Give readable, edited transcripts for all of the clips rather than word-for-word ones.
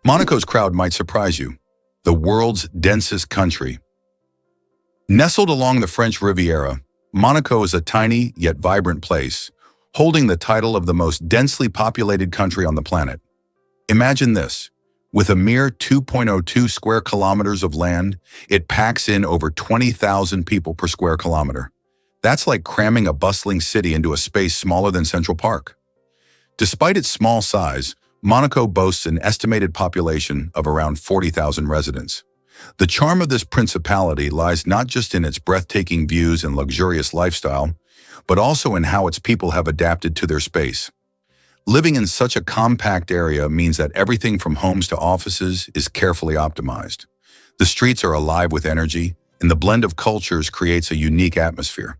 Monaco's crowd might surprise you. The world's densest country. Nestled along the French Riviera, Monaco is a tiny yet vibrant place, holding the title of the most densely populated country on the planet. Imagine this. With a mere 2.02 square kilometers of land, it packs in over 20,000 people per square kilometer. That's like cramming a bustling city into a space smaller than Central Park. Despite its small size, Monaco boasts an estimated population of around 40,000 residents. The charm of this principality lies not just in its breathtaking views and luxurious lifestyle, but also in how its people have adapted to their space. Living in such a compact area means that everything from homes to offices is carefully optimized. The streets are alive with energy, and the blend of cultures creates a unique atmosphere.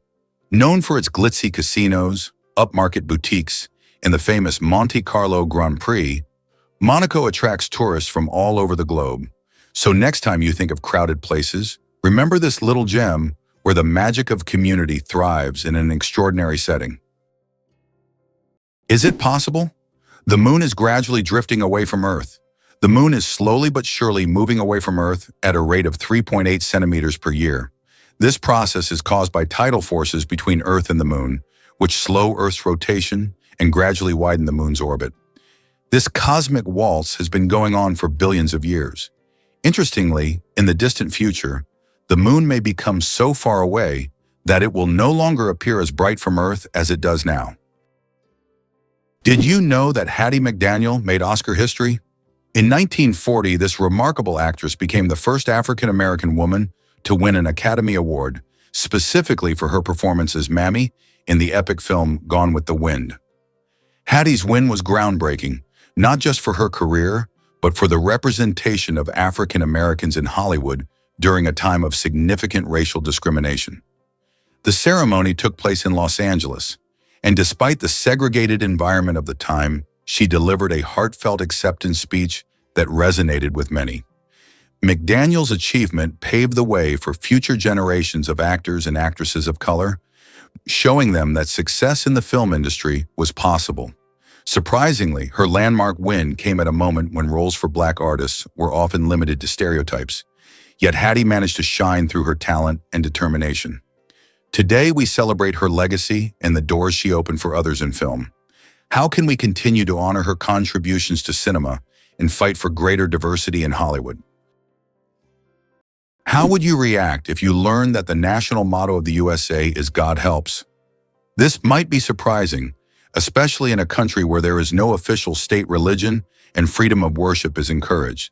Known for its glitzy casinos, upmarket boutiques, and the famous Monte Carlo Grand Prix, Monaco attracts tourists from all over the globe. So next time you think of crowded places, remember this little gem where the magic of community thrives in an extraordinary setting. Is it possible? The moon is gradually drifting away from Earth. The moon is slowly but surely moving away from Earth at a rate of 3.8 centimeters per year. This process is caused by tidal forces between Earth and the moon, which slow Earth's rotation and gradually widen the moon's orbit. This cosmic waltz has been going on for billions of years. Interestingly, in the distant future, the moon may become so far away that it will no longer appear as bright from Earth as it does now. Did you know that Hattie McDaniel made Oscar history? In 1940, this remarkable actress became the first African-American woman to win an Academy Award, specifically for her performance as Mammy in the epic film Gone with the Wind. Hattie's win was groundbreaking, not just for her career, but for the representation of African Americans in Hollywood during a time of significant racial discrimination. The ceremony took place in Los Angeles, and despite the segregated environment of the time, she delivered a heartfelt acceptance speech that resonated with many. McDaniel's achievement paved the way for future generations of actors and actresses of color, showing them that success in the film industry was possible. Surprisingly, her landmark win came at a moment when roles for Black artists were often limited to stereotypes. Yet Hattie managed to shine through her talent and determination. Today, we celebrate her legacy and the doors she opened for others in film. How can we continue to honor her contributions to cinema and fight for greater diversity in Hollywood? How would you react if you learned that the national motto of the USA is God Helps? This might be surprising, especially in a country where there is no official state religion and freedom of worship is encouraged.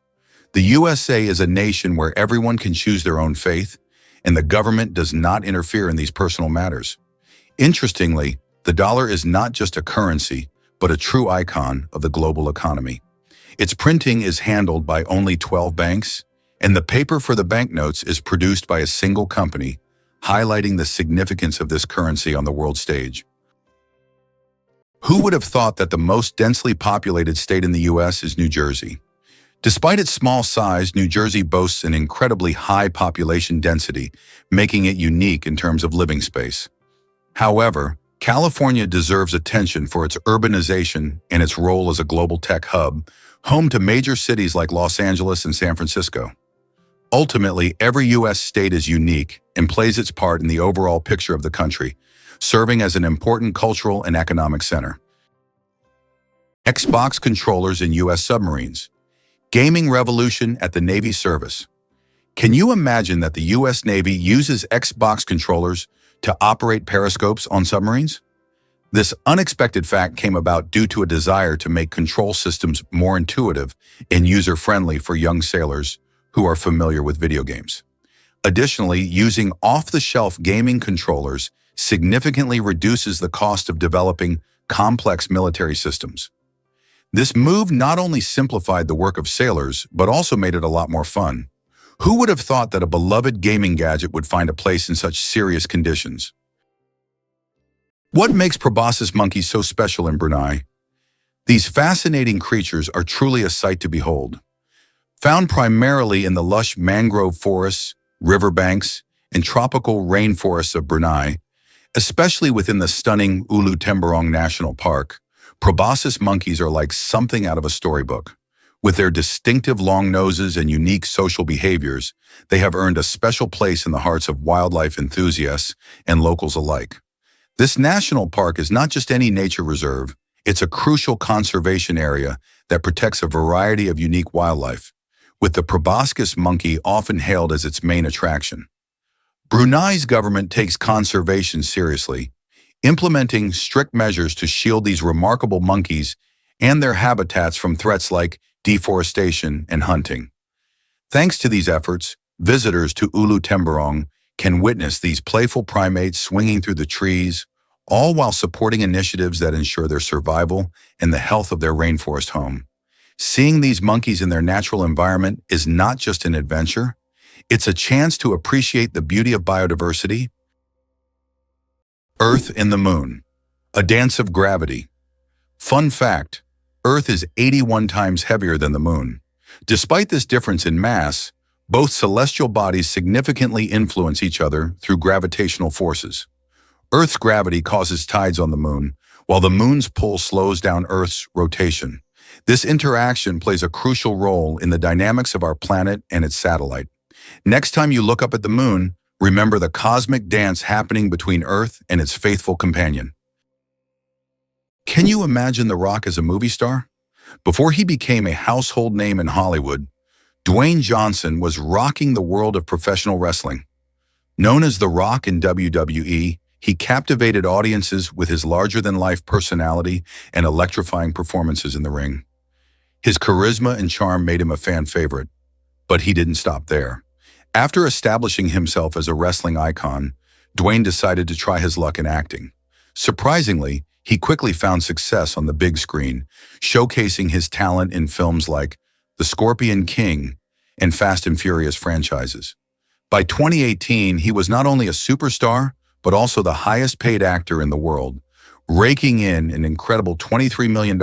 The USA is a nation where everyone can choose their own faith, and the government does not interfere in these personal matters. Interestingly, the dollar is not just a currency, but a true icon of the global economy. Its printing is handled by only 12 banks, and the paper for the banknotes is produced by a single company, highlighting the significance of this currency on the world stage. Who would have thought that the most densely populated state in the U.S. is New Jersey? Despite its small size, New Jersey boasts an incredibly high population density, making it unique in terms of living space. However, California deserves attention for its urbanization and its role as a global tech hub, home to major cities like Los Angeles and San Francisco. Ultimately, every U.S. state is unique and plays its part in the overall picture of the country, serving as an important cultural and economic center. Xbox controllers in U.S. submarines. Gaming revolution at the Navy service. Can you imagine that the U.S. Navy uses Xbox controllers to operate periscopes on submarines? This unexpected fact came about due to a desire to make control systems more intuitive and user-friendly for young sailors who are familiar with video games. Additionally, using off-the-shelf gaming controllers significantly reduces the cost of developing complex military systems. This move not only simplified the work of sailors, but also made it a lot more fun. Who would have thought that a beloved gaming gadget would find a place in such serious conditions? What makes proboscis monkeys so special in Brunei? These fascinating creatures are truly a sight to behold. Found primarily in the lush mangrove forests, riverbanks, and tropical rainforests of Brunei, especially within the stunning Ulu Temburong National Park, proboscis monkeys are like something out of a storybook. With their distinctive long noses and unique social behaviors, they have earned a special place in the hearts of wildlife enthusiasts and locals alike. This national park is not just any nature reserve, it's a crucial conservation area that protects a variety of unique wildlife, with the proboscis monkey often hailed as its main attraction. Brunei's government takes conservation seriously, implementing strict measures to shield these remarkable monkeys and their habitats from threats like deforestation and hunting. Thanks to these efforts, visitors to Ulu Temburong can witness these playful primates swinging through the trees, all while supporting initiatives that ensure their survival and the health of their rainforest home. Seeing these monkeys in their natural environment is not just an adventure, it's a chance to appreciate the beauty of biodiversity. Earth and the Moon, a dance of gravity. Fun fact, Earth is 81 times heavier than the Moon. Despite this difference in mass, both celestial bodies significantly influence each other through gravitational forces. Earth's gravity causes tides on the Moon, while the Moon's pull slows down Earth's rotation. This interaction plays a crucial role in the dynamics of our planet and its satellite. Next time you look up at the Moon, remember the cosmic dance happening between Earth and its faithful companion. Can you imagine The Rock as a movie star? Before he became a household name in Hollywood, Dwayne Johnson was rocking the world of professional wrestling. Known as The Rock in WWE, he captivated audiences with his larger-than-life personality and electrifying performances in the ring. His charisma and charm made him a fan favorite, but he didn't stop there. After establishing himself as a wrestling icon, Dwayne decided to try his luck in acting. Surprisingly, he quickly found success on the big screen, showcasing his talent in films like The Scorpion King and Fast and Furious franchises. By 2018, he was not only a superstar, but also the highest-paid actor in the world, raking in an incredible $23 million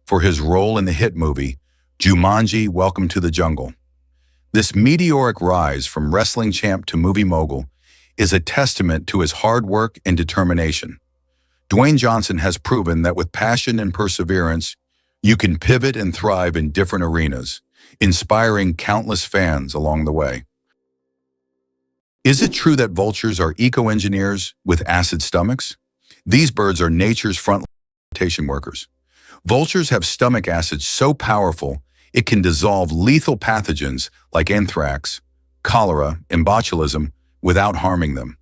for his role in the hit movie, Jumanji: Welcome to the Jungle. This meteoric rise from wrestling champ to movie mogul is a testament to his hard work and determination. Dwayne Johnson has proven that with passion and perseverance, you can pivot and thrive in different arenas, inspiring countless fans along the way. Is it true that vultures are eco-engineers with acid stomachs? These birds are nature's front sanitation workers. Vultures have stomach acid so powerful it can dissolve lethal pathogens like anthrax, cholera, and botulism without harming them.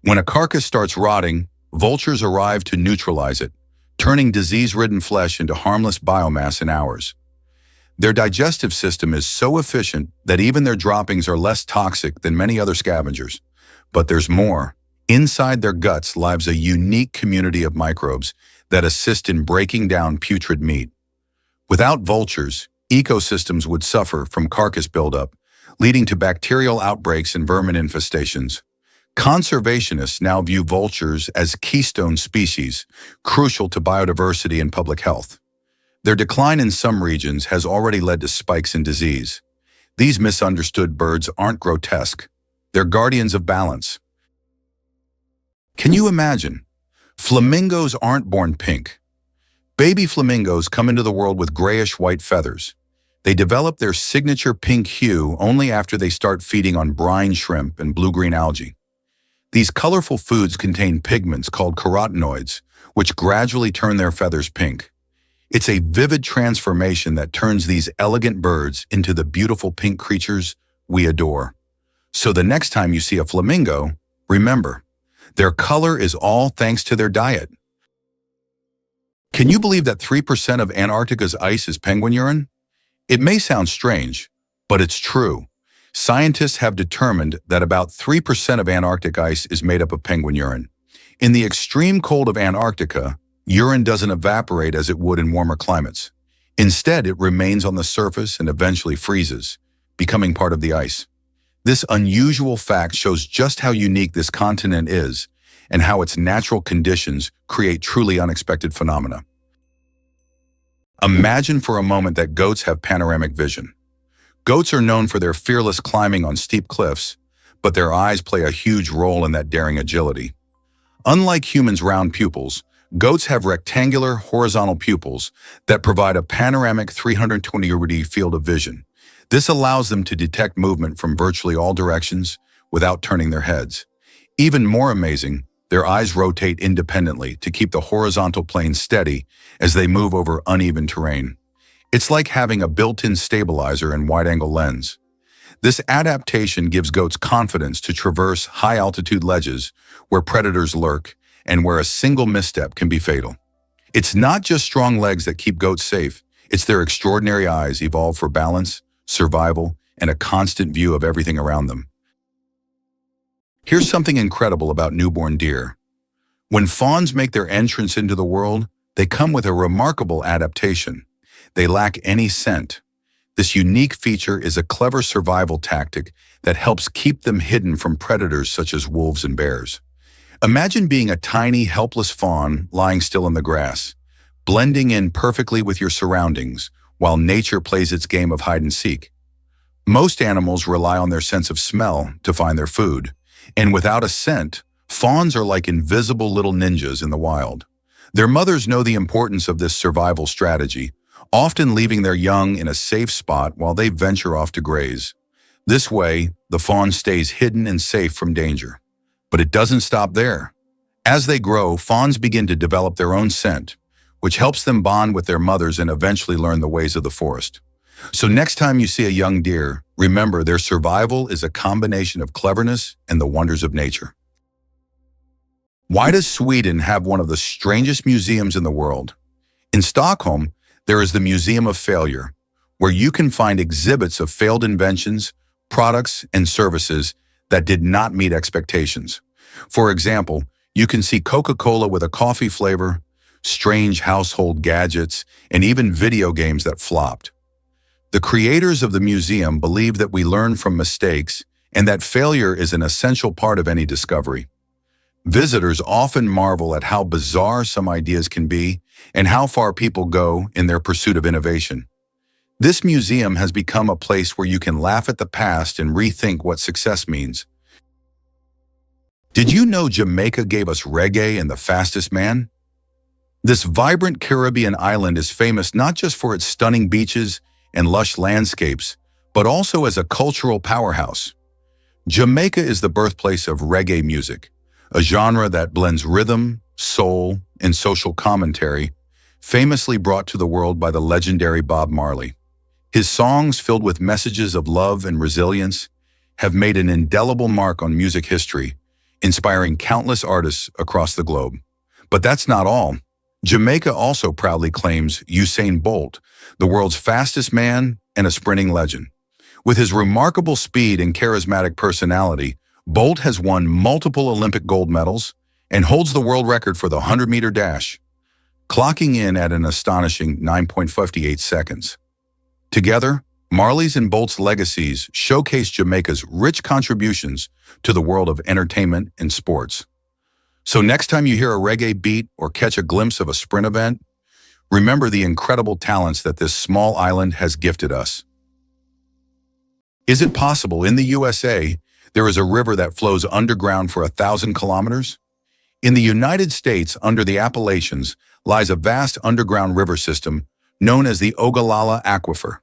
When a carcass starts rotting, vultures arrive to neutralize it, turning disease-ridden flesh into harmless biomass in hours. Their digestive system is so efficient that even their droppings are less toxic than many other scavengers. But there's more. Inside their guts lives a unique community of microbes that assist in breaking down putrid meat. Without vultures, ecosystems would suffer from carcass buildup, leading to bacterial outbreaks and vermin infestations. Conservationists now view vultures as keystone species, crucial to biodiversity and public health. Their decline in some regions has already led to spikes in disease. These misunderstood birds aren't grotesque. They're guardians of balance. Can you imagine? Flamingos aren't born pink. Baby flamingos come into the world with grayish-white feathers. They develop their signature pink hue only after they start feeding on brine shrimp and blue-green algae. These colorful foods contain pigments called carotenoids, which gradually turn their feathers pink. It's a vivid transformation that turns these elegant birds into the beautiful pink creatures we adore. So the next time you see a flamingo, remember, their color is all thanks to their diet. Can you believe that 3% of Antarctica's ice is penguin urine? It may sound strange, but it's true. Scientists have determined that about 3% of Antarctic ice is made up of penguin urine. In the extreme cold of Antarctica, urine doesn't evaporate as it would in warmer climates. Instead, it remains on the surface and eventually freezes, becoming part of the ice. This unusual fact shows just how unique this continent is and how its natural conditions create truly unexpected phenomena. Imagine for a moment that goats have panoramic vision. Goats are known for their fearless climbing on steep cliffs, but their eyes play a huge role in that daring agility. Unlike humans' round pupils, Goats have rectangular, horizontal pupils that provide a panoramic 320-degree field of vision. This allows them to detect movement from virtually all directions without turning their heads. Even more amazing, their eyes rotate independently to keep the horizontal plane steady as they move over uneven terrain. It's like having a built-in stabilizer and wide-angle lens. This adaptation gives goats confidence to traverse high-altitude ledges where predators lurk and where a single misstep can be fatal. It's not just strong legs that keep goats safe, it's their extraordinary eyes evolved for balance, survival, and a constant view of everything around them. Here's something incredible about newborn deer. When fawns make their entrance into the world, they come with a remarkable adaptation. They lack any scent. This unique feature is a clever survival tactic that helps keep them hidden from predators such as wolves and bears. Imagine being a tiny, helpless fawn lying still in the grass, blending in perfectly with your surroundings while nature plays its game of hide and seek. Most animals rely on their sense of smell to find their food, and without a scent, fawns are like invisible little ninjas in the wild. Their mothers know the importance of this survival strategy, often leaving their young in a safe spot while they venture off to graze. This way, the fawn stays hidden and safe from danger. But it doesn't stop there. As they grow, fawns begin to develop their own scent, which helps them bond with their mothers and eventually learn the ways of the forest. So next time you see a young deer, remember their survival is a combination of cleverness and the wonders of nature. Why does Sweden have one of the strangest museums in the world? In Stockholm, there is the Museum of Failure, where you can find exhibits of failed inventions, products, and services that did not meet expectations. For example, you can see Coca-Cola with a coffee flavor, strange household gadgets, and even video games that flopped. The creators of the museum believe that we learn from mistakes and that failure is an essential part of any discovery. Visitors often marvel at how bizarre some ideas can be and how far people go in their pursuit of innovation. This museum has become a place where you can laugh at the past and rethink what success means. Did you know Jamaica gave us reggae and the fastest man? This vibrant Caribbean island is famous not just for its stunning beaches and lush landscapes, but also as a cultural powerhouse. Jamaica is the birthplace of reggae music, a genre that blends rhythm, soul, and social commentary, famously brought to the world by the legendary Bob Marley. His songs, filled with messages of love and resilience, have made an indelible mark on music history, inspiring countless artists across the globe. But that's not all. Jamaica also proudly claims Usain Bolt, the world's fastest man and a sprinting legend. With his remarkable speed and charismatic personality, Bolt has won multiple Olympic gold medals and holds the world record for the 100-meter dash, clocking in at an astonishing 9.58 seconds. Together, Marley's and Bolt's legacies showcase Jamaica's rich contributions to the world of entertainment and sports. So next time you hear a reggae beat or catch a glimpse of a sprint event, remember the incredible talents that this small island has gifted us. Is it possible in the USA there is a river that flows underground for 1,000 kilometers? In the United States, under the Appalachians, lies a vast underground river system known as the Ogallala Aquifer.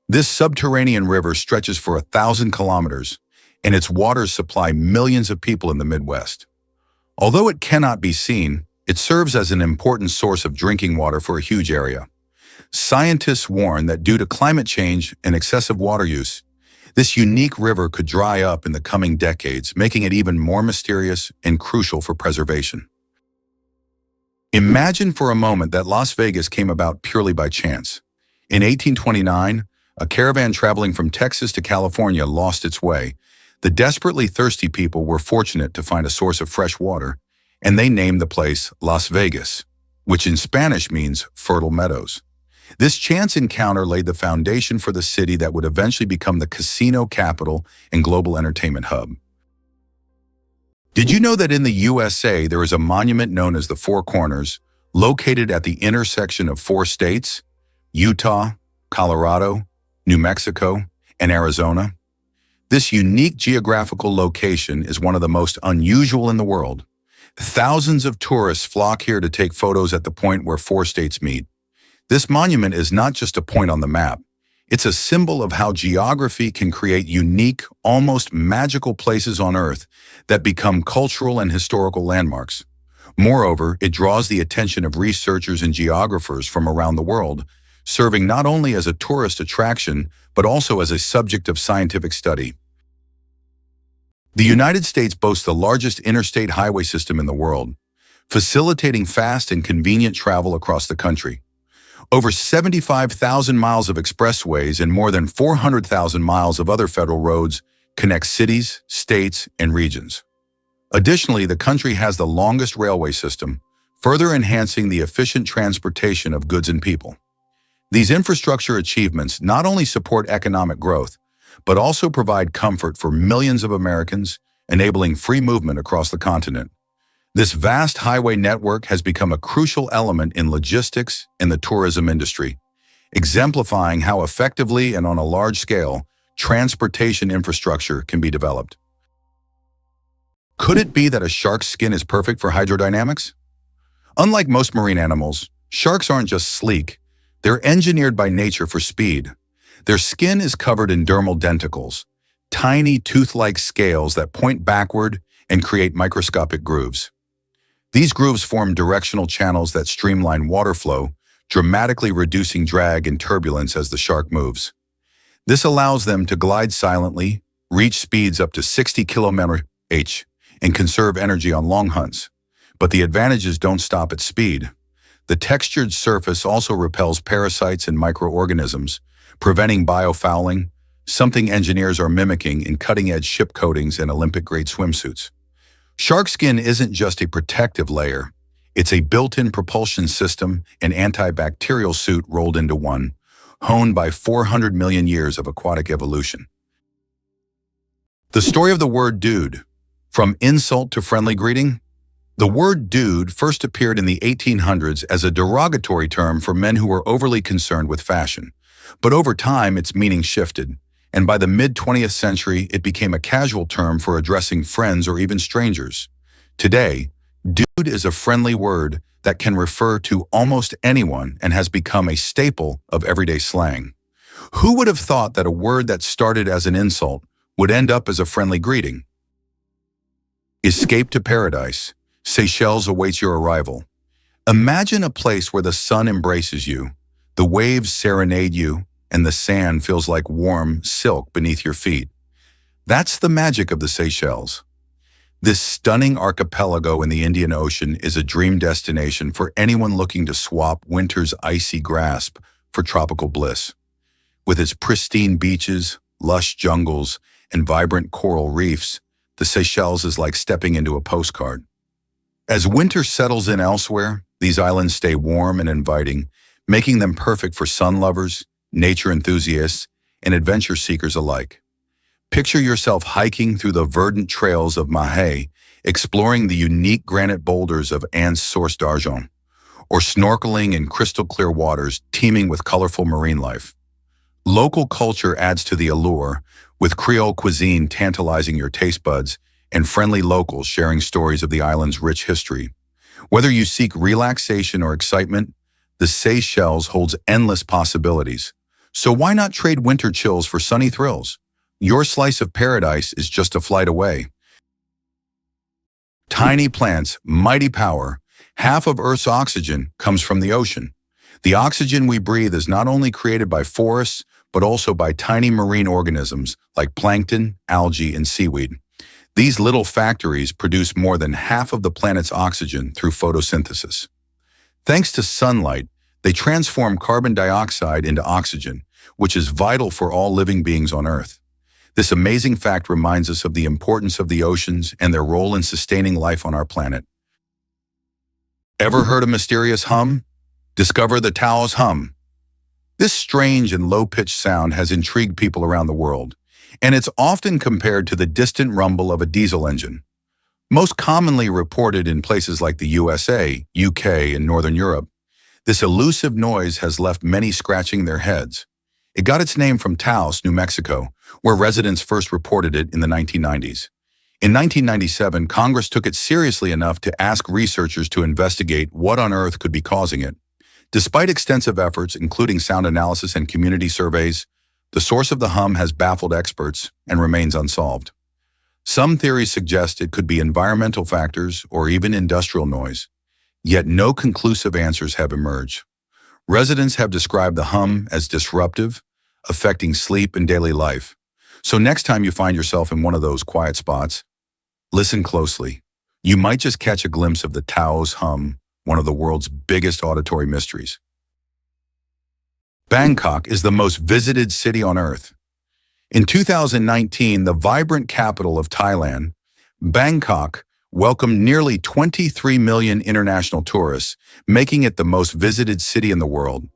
This subterranean river stretches for 1,000 kilometers, and its waters supply millions of people in the Midwest. Although it cannot be seen, it serves as an important source of drinking water for a huge area. Scientists warn that due to climate change and excessive water use, this unique river could dry up in the coming decades, making it even more mysterious and crucial for preservation. Imagine for a moment that Las Vegas came about purely by chance. In 1829, a caravan traveling from Texas to California lost its way. The desperately thirsty people were fortunate to find a source of fresh water, and they named the place Las Vegas, which in Spanish means fertile meadows. This chance encounter laid the foundation for the city that would eventually become the casino capital and global entertainment hub. Did you know that in the USA there is a monument known as the Four Corners, located at the intersection of 4 states, Utah, Colorado, New Mexico, and Arizona? This unique geographical location is one of the most unusual in the world. Thousands of tourists flock here to take photos at the point where four states meet. This monument is not just a point on the map. It's a symbol of how geography can create unique, almost magical places on Earth that become cultural and historical landmarks. Moreover, it draws the attention of researchers and geographers from around the world, serving not only as a tourist attraction, but also as a subject of scientific study. The United States boasts the largest interstate highway system in the world, facilitating fast and convenient travel across the country. Over 75,000 miles of expressways and more than 400,000 miles of other federal roads connect cities, states, and regions. Additionally, the country has the longest railway system, further enhancing the efficient transportation of goods and people. These infrastructure achievements not only support economic growth, but also provide comfort for millions of Americans, enabling free movement across the continent. This vast highway network has become a crucial element in logistics and the tourism industry, exemplifying how effectively and on a large scale transportation infrastructure can be developed. Could it be that a shark's skin is perfect for hydrodynamics? Unlike most marine animals, sharks aren't just sleek, they're engineered by nature for speed. Their skin is covered in dermal denticles, tiny tooth-like scales that point backward and create microscopic grooves. These grooves form directional channels that streamline water flow, dramatically reducing drag and turbulence as the shark moves. This allows them to glide silently, reach speeds up to 60 km/h, and conserve energy on long hunts. But the advantages don't stop at speed. The textured surface also repels parasites and microorganisms, preventing biofouling, something engineers are mimicking in cutting-edge ship coatings and Olympic-grade swimsuits. Shark skin isn't just a protective layer. It's a built-in propulsion system and antibacterial suit rolled into one, honed by 400 million years of aquatic evolution. The story of the word dude. From insult to friendly greeting? The word dude first appeared in the 1800s as a derogatory term for men who were overly concerned with fashion. But over time, its meaning shifted, and by the mid-20th century, it became a casual term for addressing friends or even strangers. Today, dude is a friendly word that can refer to almost anyone and has become a staple of everyday slang. Who would have thought that a word that started as an insult would end up as a friendly greeting? Escape to paradise. Seychelles awaits your arrival. Imagine a place where the sun embraces you, the waves serenade you, and the sand feels like warm silk beneath your feet. That's the magic of the Seychelles. This stunning archipelago in the Indian Ocean is a dream destination for anyone looking to swap winter's icy grasp for tropical bliss. With its pristine beaches, lush jungles, and vibrant coral reefs, the Seychelles is like stepping into a postcard. As winter settles in elsewhere, these islands stay warm and inviting, making them perfect for sun lovers, nature enthusiasts, and adventure seekers alike. Picture yourself hiking through the verdant trails of Mahé, exploring the unique granite boulders of Anse Source d'Argent, or snorkeling in crystal-clear waters teeming with colorful marine life. Local culture adds to the allure, with Creole cuisine tantalizing your taste buds and friendly locals sharing stories of the island's rich history. Whether you seek relaxation or excitement, the Seychelles holds endless possibilities. So why not trade winter chills for sunny thrills? Your slice of paradise is just a flight away. Tiny plants, mighty power. Half of Earth's oxygen comes from the ocean. The oxygen we breathe is not only created by forests, but also by tiny marine organisms like plankton, algae, and seaweed. These little factories produce more than half of the planet's oxygen through photosynthesis. Thanks to sunlight, they transform carbon dioxide into oxygen, which is vital for all living beings on Earth. This amazing fact reminds us of the importance of the oceans and their role in sustaining life on our planet. Ever heard a mysterious hum? Discover the Taos hum. This strange and low-pitched sound has intrigued people around the world, and it's often compared to the distant rumble of a diesel engine. Most commonly reported in places like the USA, UK, and Northern Europe, this elusive noise has left many scratching their heads. It got its name from Taos, New Mexico, where residents first reported it in the 1990s. In 1997, Congress took it seriously enough to ask researchers to investigate what on earth could be causing it. Despite extensive efforts, including sound analysis and community surveys, the source of the hum has baffled experts and remains unsolved. Some theories suggest it could be environmental factors or even industrial noise, yet no conclusive answers have emerged. Residents have described the hum as disruptive, affecting sleep and daily life. So next time you find yourself in one of those quiet spots, listen closely. You might just catch a glimpse of the Taos hum, one of the world's biggest auditory mysteries. Bangkok is the most visited city on Earth. In 2019, the vibrant capital of Thailand, Bangkok welcomed nearly 23 million international tourists, making it the most visited city in the world.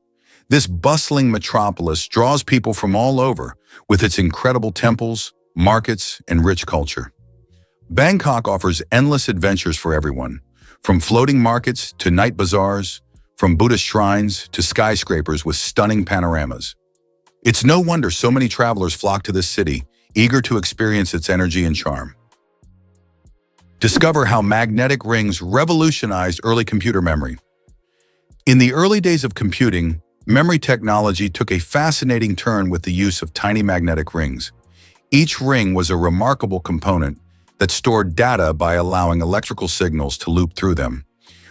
This bustling metropolis draws people from all over with its incredible temples, markets, and rich culture. Bangkok offers endless adventures for everyone, from floating markets to night bazaars, from Buddhist shrines to skyscrapers with stunning panoramas. It's no wonder so many travelers flock to this city, eager to experience its energy and charm. Discover how magnetic rings revolutionized early computer memory. In the early days of computing, memory technology took a fascinating turn with the use of tiny magnetic rings. Each ring was a remarkable component that stored data by allowing electrical signals to loop through them.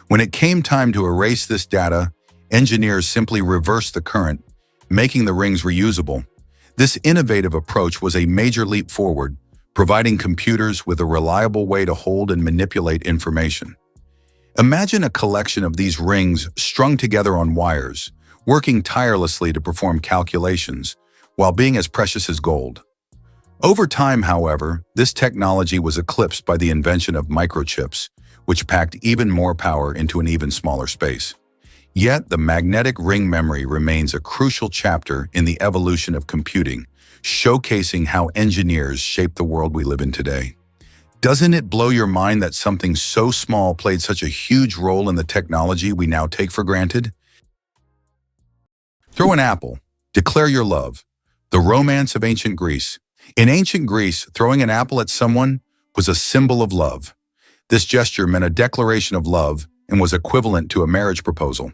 When it came time to erase this data, engineers simply reversed the current, making the rings reusable. This innovative approach was a major leap forward, providing computers with a reliable way to hold and manipulate information. Imagine a collection of these rings strung together on wires, working tirelessly to perform calculations, while being as precious as gold. Over time, however, this technology was eclipsed by the invention of microchips, which packed even more power into an even smaller space. Yet, the magnetic ring memory remains a crucial chapter in the evolution of computing, showcasing how engineers shape the world we live in today. Doesn't it blow your mind that something so small played such a huge role in the technology we now take for granted? Throw an apple. Declare your love. The romance of ancient Greece. In ancient Greece, throwing an apple at someone was a symbol of love. This gesture meant a declaration of love and was equivalent to a marriage proposal.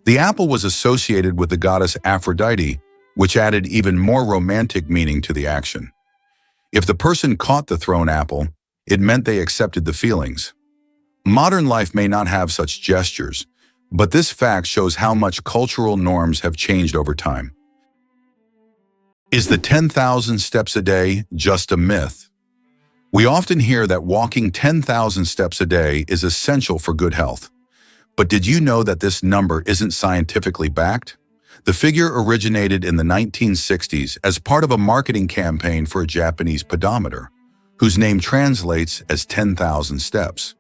The apple was associated with the goddess Aphrodite, which added even more romantic meaning to the action. If the person caught the thrown apple, it meant they accepted the feelings. Modern life may not have such gestures, but this fact shows how much cultural norms have changed over time. Is the 10,000 steps a day just a myth? We often hear that walking 10,000 steps a day is essential for good health. But did you know that this number isn't scientifically backed? The figure originated in the 1960s as part of a marketing campaign for a Japanese pedometer, whose name translates as 10,000 steps.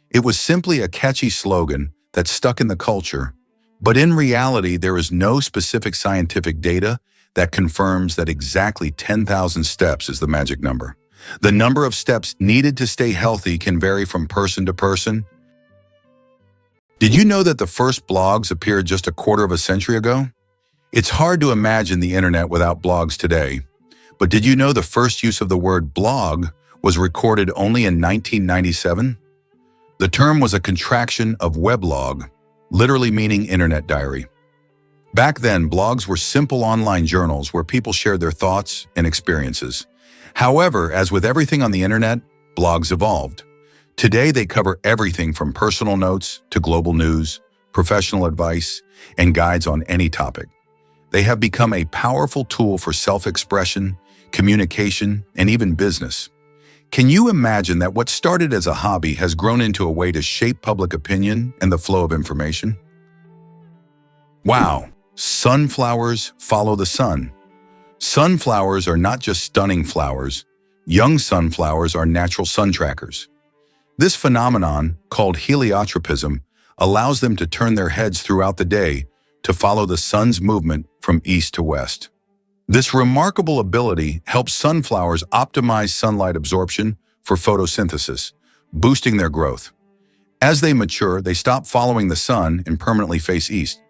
It was simply a catchy slogan that stuck in the culture, but in reality there is no specific scientific data that confirms that exactly 10,000 steps is the magic number. The number of steps needed to stay healthy can vary from person to person. Did you know that the first blogs appeared just a quarter of a century ago? It's hard to imagine the internet without blogs today. But did you know the first use of the word blog was recorded only in 1997? The term was a contraction of weblog, literally meaning internet diary. Back then, blogs were simple online journals where people shared their thoughts and experiences. However, as with everything on the internet, blogs evolved. Today, they cover everything from personal notes to global news, professional advice, and guides on any topic. They have become a powerful tool for self-expression, communication, and even business. Can you imagine that what started as a hobby has grown into a way to shape public opinion and the flow of information? Wow, sunflowers follow the sun. Sunflowers are not just stunning flowers. Young sunflowers are natural sun trackers. This phenomenon, called heliotropism, allows them to turn their heads throughout the day to follow the sun's movement from east to west. This remarkable ability helps sunflowers optimize sunlight absorption for photosynthesis, boosting their growth. As they mature, they stop following the sun and permanently face east.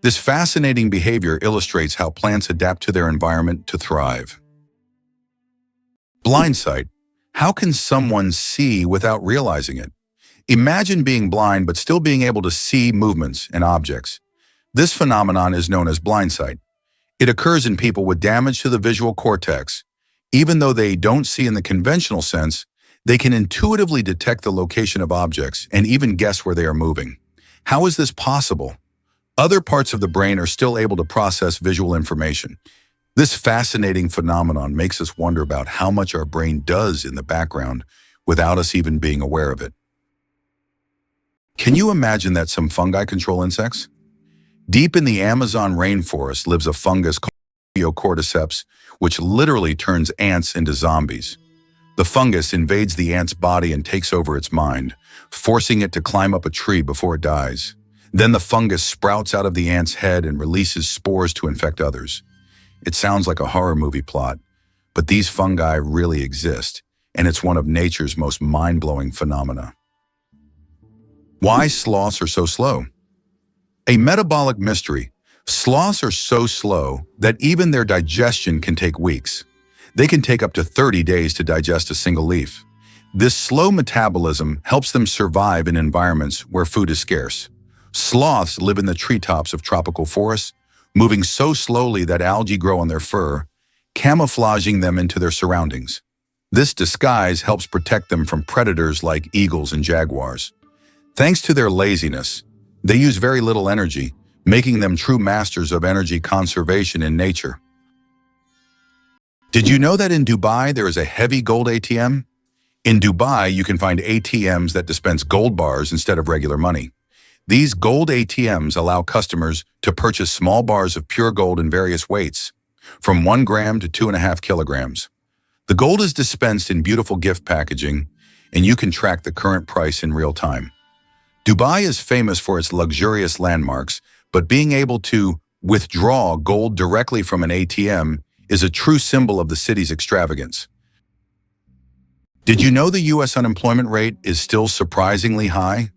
This fascinating behavior illustrates how plants adapt to their environment to thrive. Blind sight. How can someone see without realizing it? Imagine being blind but still being able to see movements and objects. This phenomenon is known as blind sight. It occurs in people with damage to the visual cortex. Even though they don't see in the conventional sense, they can intuitively detect the location of objects and even guess where they are moving. How is this possible? Other parts of the brain are still able to process visual information. This fascinating phenomenon makes us wonder about how much our brain does in the background without us even being aware of it. Can you imagine that some fungi control insects? Deep in the Amazon rainforest lives a fungus called Cordyceps, which literally turns ants into zombies. The fungus invades the ant's body and takes over its mind, forcing it to climb up a tree before it dies. Then the fungus sprouts out of the ant's head and releases spores to infect others. It sounds like a horror movie plot, but these fungi really exist, and it's one of nature's most mind-blowing phenomena. Why sloths are so slow? A metabolic mystery. Sloths are so slow that even their digestion can take weeks. They can take up to 30 days to digest a single leaf. This slow metabolism helps them survive in environments where food is scarce. Sloths live in the treetops of tropical forests, moving so slowly that algae grow on their fur, camouflaging them into their surroundings. This disguise helps protect them from predators like eagles and jaguars. Thanks to their laziness, they use very little energy, making them true masters of energy conservation in nature. Did you know that in Dubai there is a heavy gold ATM? In Dubai, you can find ATMs that dispense gold bars instead of regular money. These gold ATMs allow customers to purchase small bars of pure gold in various weights, from 1 gram to 2.5 kilograms. The gold is dispensed in beautiful gift packaging, and you can track the current price in real time. Dubai is famous for its luxurious landmarks, but being able to withdraw gold directly from an ATM is a true symbol of the city's extravagance. Did you know the U.S. unemployment rate is still surprisingly high?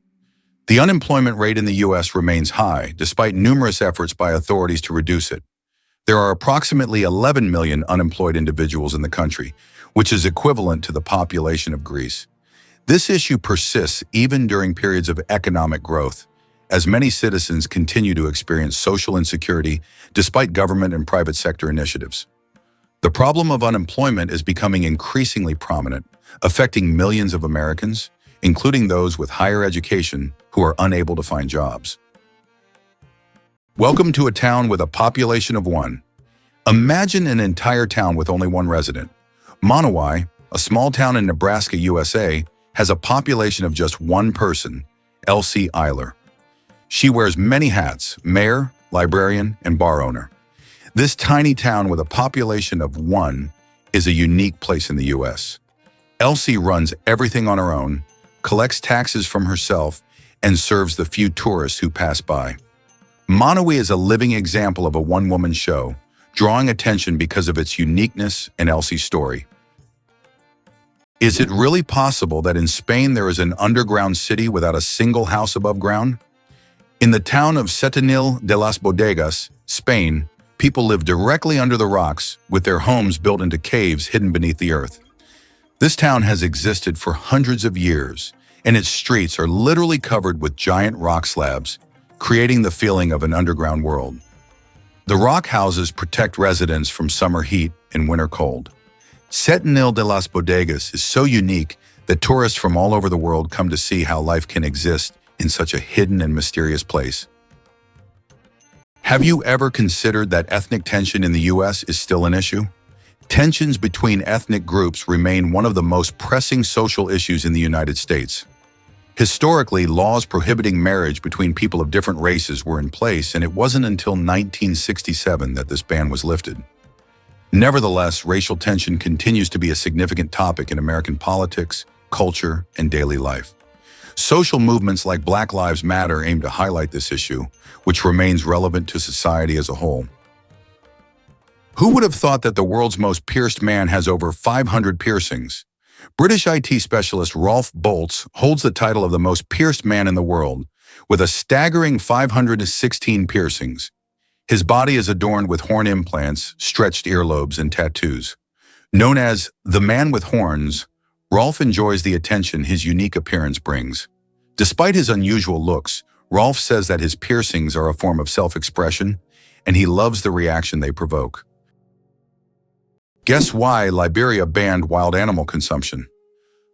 The unemployment rate in the U.S. remains high, despite numerous efforts by authorities to reduce it. There are approximately 11 million unemployed individuals in the country, which is equivalent to the population of Greece. This issue persists even during periods of economic growth, as many citizens continue to experience social insecurity despite government and private sector initiatives. The problem of unemployment is becoming increasingly prominent, affecting millions of Americans, including those with higher education who are unable to find jobs. Welcome to a town with a population of 1. Imagine an entire town with only 1 resident. Monowai, a small town in Nebraska, USA, has a population of just 1 person, Elsie Eiler. She wears many hats: mayor, librarian, and bar owner. This tiny town with a population of 1 is a unique place in the U.S. Elsie runs everything on her own, collects taxes from herself, and serves the few tourists who pass by. Monowai is a living example of a one-woman show, drawing attention because of its uniqueness and Elsie's story. Is it really possible that in Spain there is an underground city without a single house above ground? In the town of Setenil de las Bodegas, Spain, people live directly under the rocks with their homes built into caves hidden beneath the earth. This town has existed for hundreds of years, and its streets are literally covered with giant rock slabs, creating the feeling of an underground world. The rock houses protect residents from summer heat and winter cold. Setenil de las Bodegas is so unique that tourists from all over the world come to see how life can exist in such a hidden and mysterious place. Have you ever considered that ethnic tension in the U.S. is still an issue? Tensions between ethnic groups remain one of the most pressing social issues in the United States. Historically, laws prohibiting marriage between people of different races were in place, and it wasn't until 1967 that this ban was lifted. Nevertheless, racial tension continues to be a significant topic in American politics, culture, and daily life. Social movements like Black Lives Matter aim to highlight this issue, which remains relevant to society as a whole. Who would have thought that the world's most pierced man has over 500 piercings? British IT specialist Rolf Boltz holds the title of the most pierced man in the world, with a staggering 516 piercings. His body is adorned with horn implants, stretched earlobes, and tattoos. Known as the Man with Horns, Rolf enjoys the attention his unique appearance brings. Despite his unusual looks, Rolf says that his piercings are a form of self-expression, and he loves the reaction they provoke. Guess why Liberia banned wild animal consumption?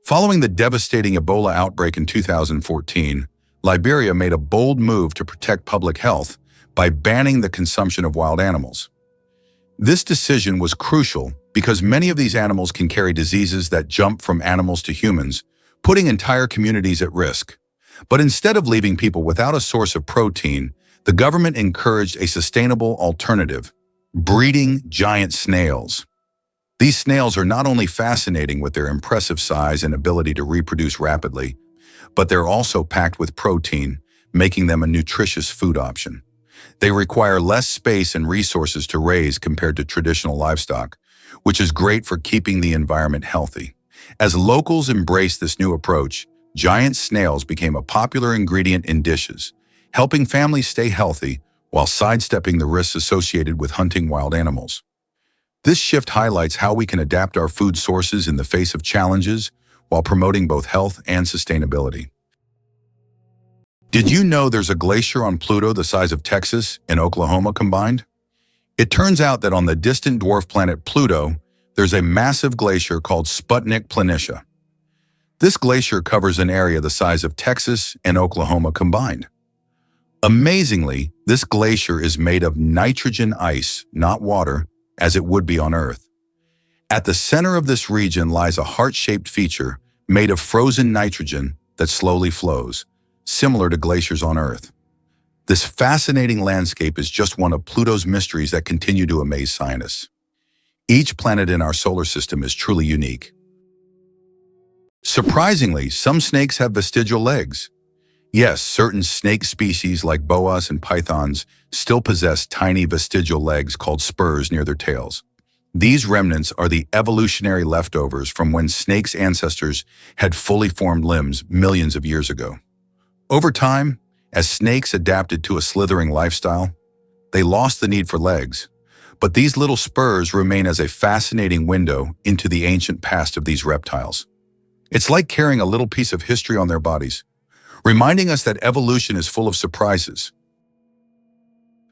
Following the devastating Ebola outbreak in 2014, Liberia made a bold move to protect public health by banning the consumption of wild animals. This decision was crucial because many of these animals can carry diseases that jump from animals to humans, putting entire communities at risk. But instead of leaving people without a source of protein, the government encouraged a sustainable alternative: breeding giant snails. These snails are not only fascinating with their impressive size and ability to reproduce rapidly, but they're also packed with protein, making them a nutritious food option. They require less space and resources to raise compared to traditional livestock, which is great for keeping the environment healthy. As locals embraced this new approach, giant snails became a popular ingredient in dishes, helping families stay healthy while sidestepping the risks associated with hunting wild animals. This shift highlights how we can adapt our food sources in the face of challenges while promoting both health and sustainability. Did you know there's a glacier on Pluto the size of Texas and Oklahoma combined? It turns out that on the distant dwarf planet Pluto, there's a massive glacier called Sputnik Planitia. This glacier covers an area the size of Texas and Oklahoma combined. Amazingly, this glacier is made of nitrogen ice, not water, as it would be on Earth. At the center of this region lies a heart-shaped feature made of frozen nitrogen that slowly flows, similar to glaciers on Earth. This fascinating landscape is just one of Pluto's mysteries that continue to amaze scientists. Each planet in our solar system is truly unique. Surprisingly, some snakes have vestigial legs. Yes, certain snake species like boas and pythons still possess tiny vestigial legs called spurs near their tails. These remnants are the evolutionary leftovers from when snakes' ancestors had fully formed limbs millions of years ago. Over time, as snakes adapted to a slithering lifestyle, they lost the need for legs, but these little spurs remain as a fascinating window into the ancient past of these reptiles. It's like carrying a little piece of history on their bodies, reminding us that evolution is full of surprises.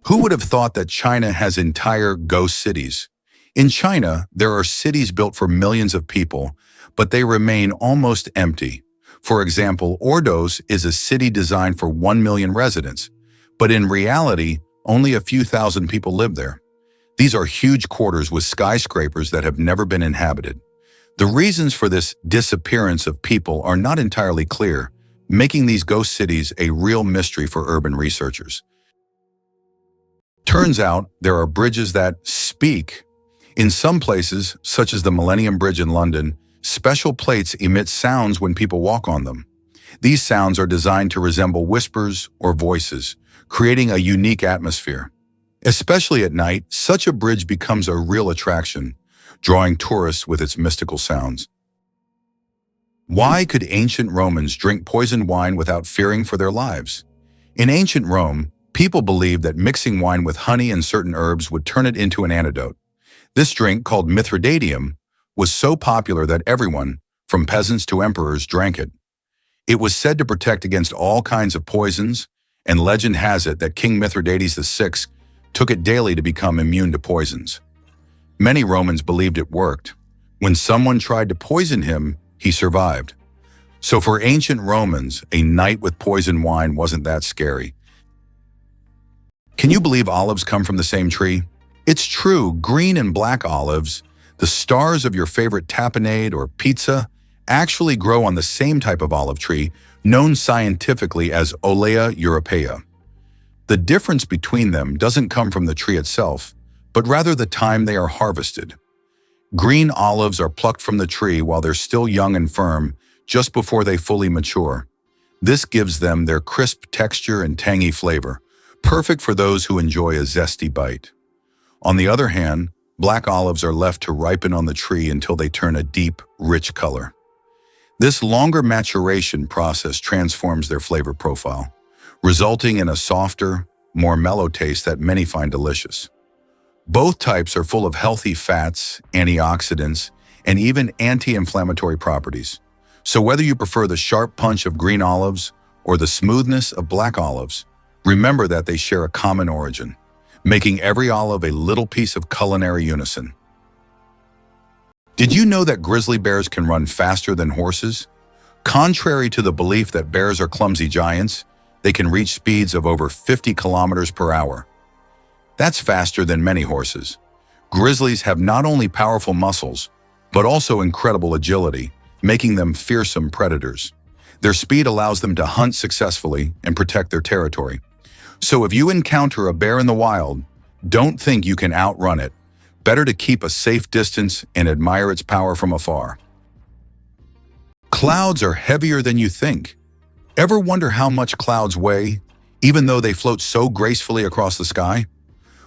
Who would have thought that China has entire ghost cities? In China, there are cities built for millions of people, but they remain almost empty. For example, Ordos is a city designed for 1 million residents, but in reality, only a few thousand people live there. These are huge quarters with skyscrapers that have never been inhabited. The reasons for this disappearance of people are not entirely clear, making these ghost cities a real mystery for urban researchers. Turns out there are bridges that speak. In some places, such as the Millennium Bridge in London, special plates emit sounds when people walk on them. These sounds are designed to resemble whispers or voices, creating a unique atmosphere. Especially at night, such a bridge becomes a real attraction, drawing tourists with its mystical sounds. Why could ancient Romans drink poisoned wine without fearing for their lives? In ancient Rome, people believed that mixing wine with honey and certain herbs would turn it into an antidote. This drink, called Mithridateum, was so popular that everyone, from peasants to emperors, drank it. It was said to protect against all kinds of poisons, and legend has it that King Mithridates VI took it daily to become immune to poisons. Many Romans believed it worked. When someone tried to poison him, he survived. So for ancient Romans, a night with poisoned wine wasn't that scary. Can you believe olives come from the same tree? It's true, green and black olives, the stars of your favorite tapenade or pizza, actually grow on the same type of olive tree, known scientifically as Olea europaea. The difference between them doesn't come from the tree itself, but rather the time they are harvested. Green olives are plucked from the tree while they're still young and firm, just before they fully mature. This gives them their crisp texture and tangy flavor, perfect for those who enjoy a zesty bite. On the other hand, black olives are left to ripen on the tree until they turn a deep, rich color. This longer maturation process transforms their flavor profile, resulting in a softer, more mellow taste that many find delicious. Both types are full of healthy fats, antioxidants, and even anti-inflammatory properties. So whether you prefer the sharp punch of green olives or the smoothness of black olives, remember that they share a common origin, making every olive a little piece of culinary unison. Did you know that grizzly bears can run faster than horses? Contrary to the belief that bears are clumsy giants, they can reach speeds of over 50 kilometers per hour. That's faster than many horses. Grizzlies have not only powerful muscles, but also incredible agility, making them fearsome predators. Their speed allows them to hunt successfully and protect their territory. So if you encounter a bear in the wild, don't think you can outrun it. Better to keep a safe distance and admire its power from afar. Clouds are heavier than you think. Ever wonder how much clouds weigh, even though they float so gracefully across the sky?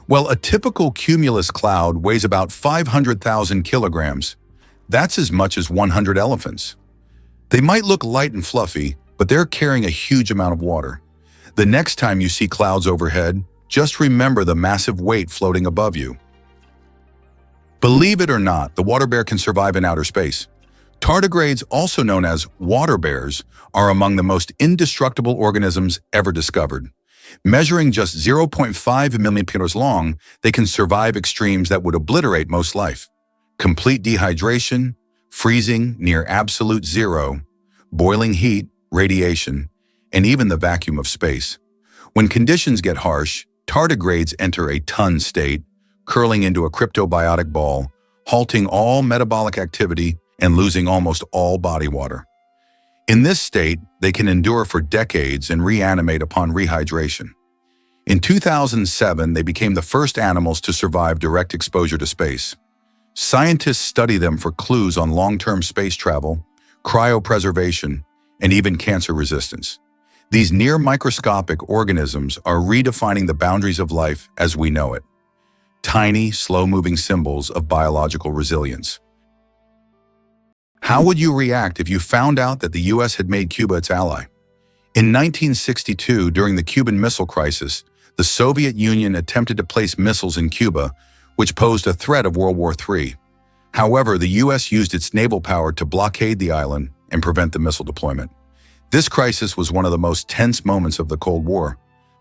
Well, a typical cumulus cloud weighs about 500,000 kilograms. That's as much as 100 elephants. They might look light and fluffy, but they're carrying a huge amount of water. The next time you see clouds overhead, just remember the massive weight floating above you. Believe it or not, the water bear can survive in outer space. Tardigrades, also known as water bears, are among the most indestructible organisms ever discovered. Measuring just 0.5 millimeters long, they can survive extremes that would obliterate most life. Complete dehydration, freezing near absolute zero, boiling heat, radiation, and even the vacuum of space. When conditions get harsh, tardigrades enter a ton state, curling into a cryptobiotic ball, halting all metabolic activity and losing almost all body water. In this state, they can endure for decades and reanimate upon rehydration. In 2007, they became the first animals to survive direct exposure to space. Scientists study them for clues on long-term space travel, cryopreservation, and even cancer resistance. These near-microscopic organisms are redefining the boundaries of life as we know it. Tiny, slow-moving symbols of biological resilience. How would you react if you found out that the U.S. had made Cuba its ally? In 1962, during the Cuban Missile Crisis, the Soviet Union attempted to place missiles in Cuba, which posed a threat of World War III. However, the U.S. used its naval power to blockade the island and prevent the missile deployment. This crisis was one of the most tense moments of the Cold War,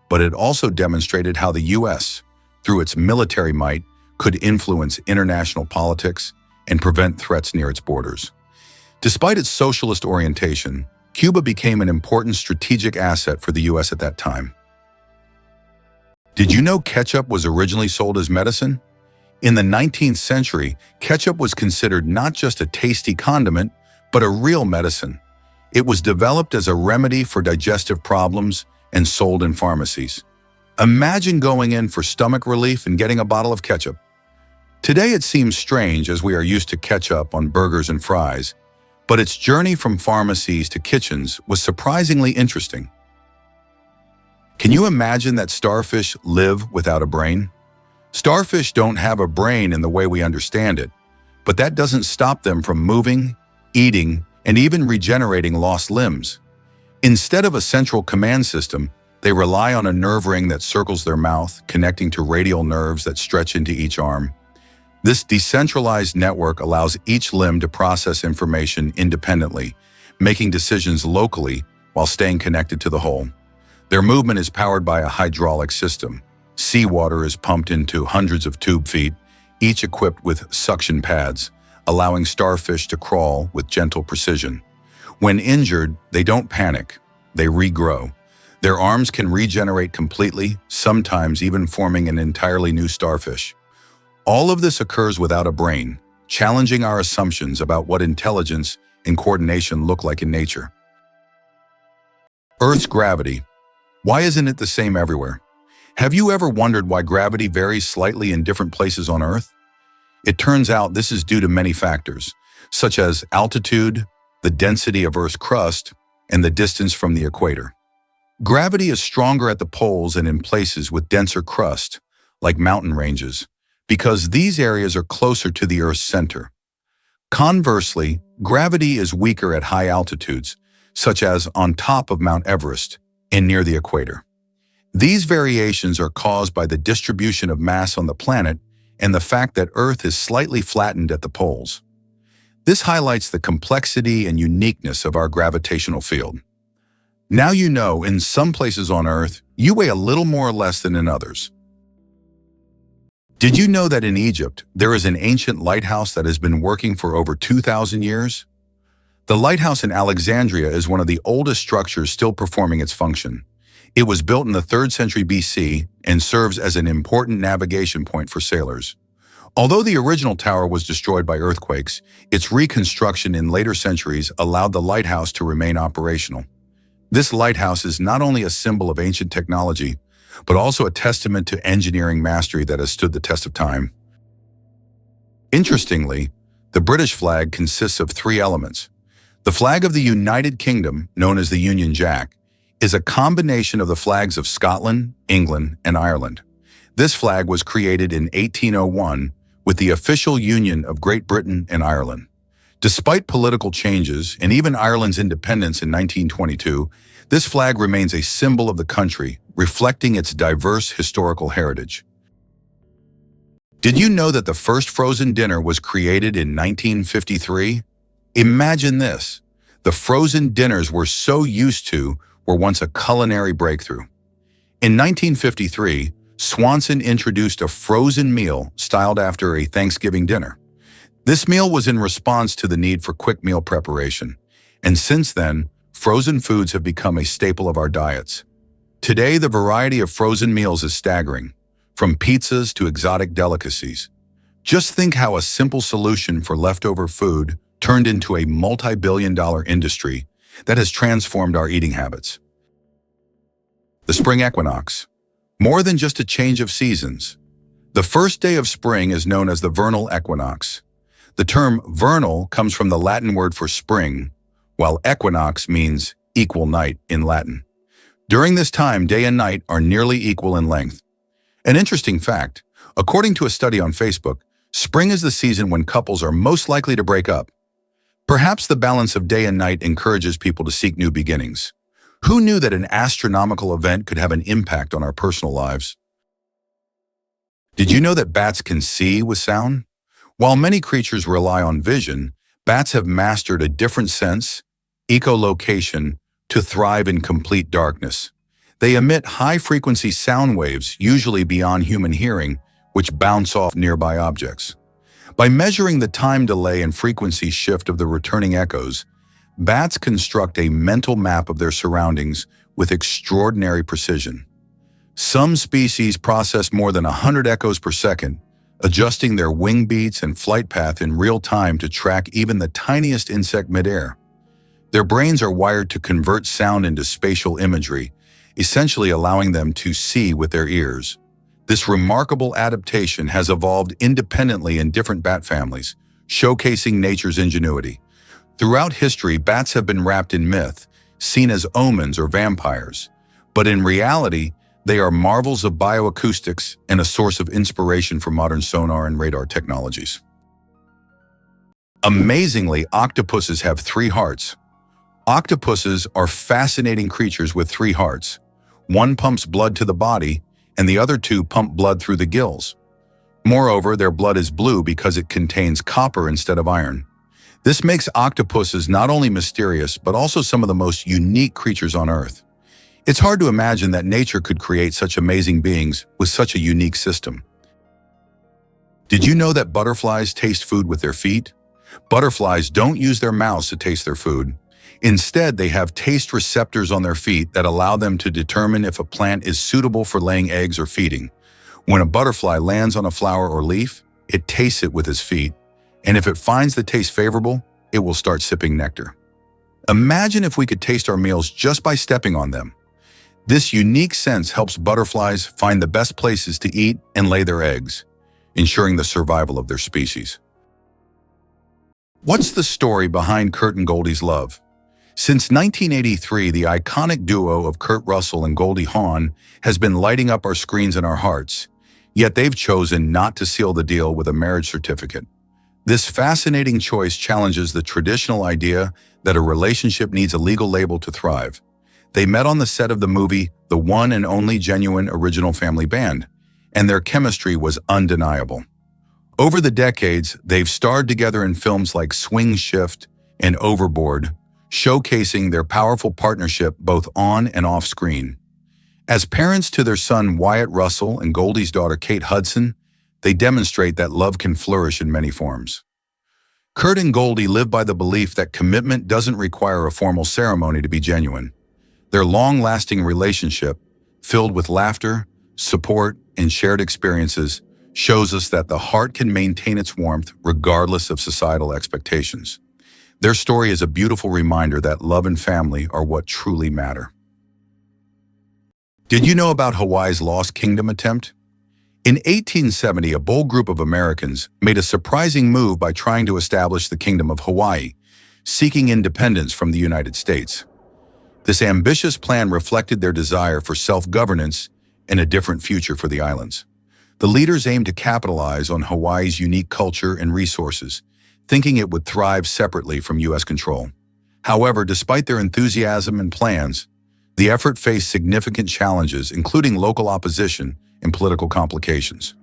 but it also demonstrated how the U.S., through its military might, could influence international politics and prevent threats near its borders. Despite its socialist orientation, Cuba became an important strategic asset for the U.S. at that time. Did you know ketchup was originally sold as medicine? In the 19th century, ketchup was considered not just a tasty condiment, but a real medicine. It was developed as a remedy for digestive problems and sold in pharmacies. Imagine going in for stomach relief and getting a bottle of ketchup. Today it seems strange as we are used to ketchup on burgers and fries, but its journey from pharmacies to kitchens was surprisingly interesting. Can you imagine that starfish live without a brain? Starfish don't have a brain in the way we understand it, but that doesn't stop them from moving, eating, and even regenerating lost limbs. Instead of a central command system, they rely on a nerve ring that circles their mouth, connecting to radial nerves that stretch into each arm. This decentralized network allows each limb to process information independently, making decisions locally while staying connected to the whole. Their movement is powered by a hydraulic system. Seawater is pumped into hundreds of tube feet, each equipped with suction pads, allowing starfish to crawl with gentle precision. When injured, they don't panic, they regrow. Their arms can regenerate completely, sometimes even forming an entirely new starfish. All of this occurs without a brain, challenging our assumptions about what intelligence and coordination look like in nature. Earth's gravity. Why isn't it the same everywhere? Have you ever wondered why gravity varies slightly in different places on Earth? It turns out this is due to many factors, such as altitude, the density of Earth's crust, and the distance from the equator. Gravity is stronger at the poles and in places with denser crust, like mountain ranges, because these areas are closer to the Earth's center. Conversely, gravity is weaker at high altitudes, such as on top of Mount Everest and near the equator. These variations are caused by the distribution of mass on the planet and the fact that Earth is slightly flattened at the poles. This highlights the complexity and uniqueness of our gravitational field. Now you know, in some places on Earth, you weigh a little more or less than in others. Did you know that in Egypt, there is an ancient lighthouse that has been working for over 2,000 years? The lighthouse in Alexandria is one of the oldest structures still performing its function. It was built in the 3rd century BC and serves as an important navigation point for sailors. Although the original tower was destroyed by earthquakes, its reconstruction in later centuries allowed the lighthouse to remain operational. This lighthouse is not only a symbol of ancient technology, but also a testament to engineering mastery that has stood the test of time. Interestingly, the British flag consists of 3 elements. The flag of the United Kingdom, known as the Union Jack, is a combination of the flags of Scotland, England, and Ireland. This flag was created in 1801 with the official union of Great Britain and Ireland. Despite political changes and even Ireland's independence in 1922, this flag remains a symbol of the country, reflecting its diverse historical heritage. Did you know that the first frozen dinner was created in 1953? Imagine this. The frozen dinners we're so used to were once a culinary breakthrough. In 1953, Swanson introduced a frozen meal styled after a Thanksgiving dinner. This meal was in response to the need for quick meal preparation, and since then, frozen foods have become a staple of our diets. Today, the variety of frozen meals is staggering, from pizzas to exotic delicacies. Just think how a simple solution for leftover food turned into a multi-billion-dollar industry that has transformed our eating habits. The spring equinox. More than just a change of seasons. The first day of spring is known as the vernal equinox. The term vernal comes from the Latin word for spring, while equinox means equal night in Latin. During this time, day and night are nearly equal in length. An interesting fact, according to a study on Facebook, spring is the season when couples are most likely to break up. Perhaps the balance of day and night encourages people to seek new beginnings. Who knew that an astronomical event could have an impact on our personal lives? Did you know that bats can see with sound? While many creatures rely on vision, bats have mastered a different sense, echolocation, to thrive in complete darkness. They emit high-frequency sound waves, usually beyond human hearing, which bounce off nearby objects. By measuring the time delay and frequency shift of the returning echoes, bats construct a mental map of their surroundings with extraordinary precision. Some species process more than 100 echoes per second, adjusting their wing beats and flight path in real time to track even the tiniest insect midair. Their brains are wired to convert sound into spatial imagery, essentially allowing them to see with their ears. This remarkable adaptation has evolved independently in different bat families, showcasing nature's ingenuity. Throughout history, bats have been wrapped in myth, seen as omens or vampires. But in reality, they are marvels of bioacoustics and a source of inspiration for modern sonar and radar technologies. Amazingly, octopuses have 3 hearts. Octopuses are fascinating creatures with 3 hearts. One pumps blood to the body, and the other 2 pump blood through the gills. Moreover, their blood is blue because it contains copper instead of iron. This makes octopuses not only mysterious, but also some of the most unique creatures on Earth. It's hard to imagine that nature could create such amazing beings with such a unique system. Did you know that butterflies taste food with their feet? Butterflies don't use their mouths to taste their food. Instead, they have taste receptors on their feet that allow them to determine if a plant is suitable for laying eggs or feeding. When a butterfly lands on a flower or leaf, it tastes it with its feet, and if it finds the taste favorable, it will start sipping nectar. Imagine if we could taste our meals just by stepping on them. This unique sense helps butterflies find the best places to eat and lay their eggs, ensuring the survival of their species. What's the story behind Kurt and Goldie's love? Since 1983, the iconic duo of Kurt Russell and Goldie Hawn has been lighting up our screens and our hearts, yet they've chosen not to seal the deal with a marriage certificate. This fascinating choice challenges the traditional idea that a relationship needs a legal label to thrive. They met on the set of the movie The One and Only Genuine Original Family Band, and their chemistry was undeniable. Over the decades, they've starred together in films like Swing Shift and Overboard, showcasing their powerful partnership both on and off screen. As parents to their son Wyatt Russell and Goldie's daughter Kate Hudson, they demonstrate that love can flourish in many forms. Kurt and Goldie live by the belief that commitment doesn't require a formal ceremony to be genuine. Their long-lasting relationship, filled with laughter, support, and shared experiences, shows us that the heart can maintain its warmth regardless of societal expectations. Their story is a beautiful reminder that love and family are what truly matter. Did you know about Hawaii's Lost Kingdom attempt? In 1870, a bold group of Americans made a surprising move by trying to establish the Kingdom of Hawaii, seeking independence from the United States. This ambitious plan reflected their desire for self-governance and a different future for the islands. The leaders aimed to capitalize on Hawaii's unique culture and resources, thinking it would thrive separately from U.S. control. However, despite their enthusiasm and plans, the effort faced significant challenges, including local opposition and political complications.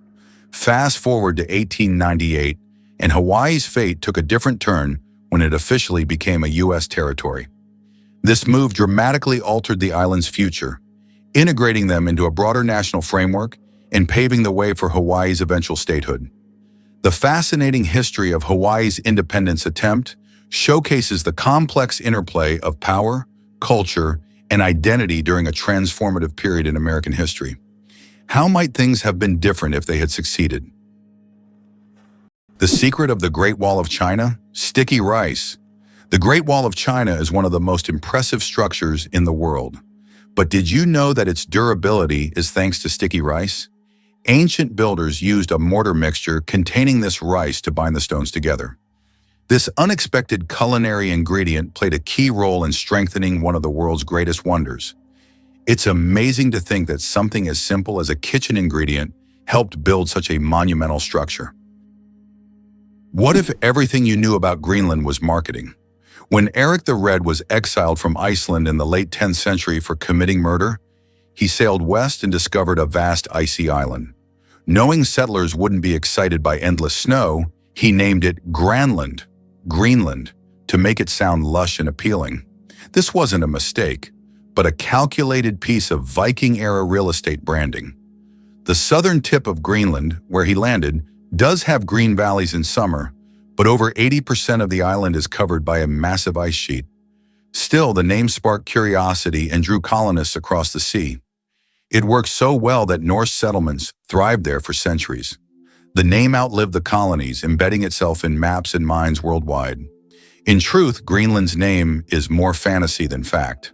Fast forward to 1898, and Hawaii's fate took a different turn when it officially became a U.S. territory. This move dramatically altered the island's future, integrating them into a broader national framework and paving the way for Hawaii's eventual statehood. The fascinating history of Hawaii's independence attempt showcases the complex interplay of power, culture, and identity during a transformative period in American history. How might things have been different if they had succeeded? The secret of the Great Wall of China? Sticky rice. The Great Wall of China is one of the most impressive structures in the world. But did you know that its durability is thanks to sticky rice? Ancient builders used a mortar mixture containing this rice to bind the stones together. This unexpected culinary ingredient played a key role in strengthening one of the world's greatest wonders. It's amazing to think that something as simple as a kitchen ingredient helped build such a monumental structure. What if everything you knew about Greenland was marketing? When Eric the Red was exiled from Iceland in the late 10th century for committing murder, he sailed west and discovered a vast icy island. Knowing settlers wouldn't be excited by endless snow, he named it Granland, Greenland, to make it sound lush and appealing. This wasn't a mistake, but a calculated piece of Viking-era real estate branding. The southern tip of Greenland, where he landed, does have green valleys in summer, but over 80% of the island is covered by a massive ice sheet. Still, the name sparked curiosity and drew colonists across the sea. It worked so well that Norse settlements thrived there for centuries. The name outlived the colonies, embedding itself in maps and minds worldwide. In truth, Greenland's name is more fantasy than fact,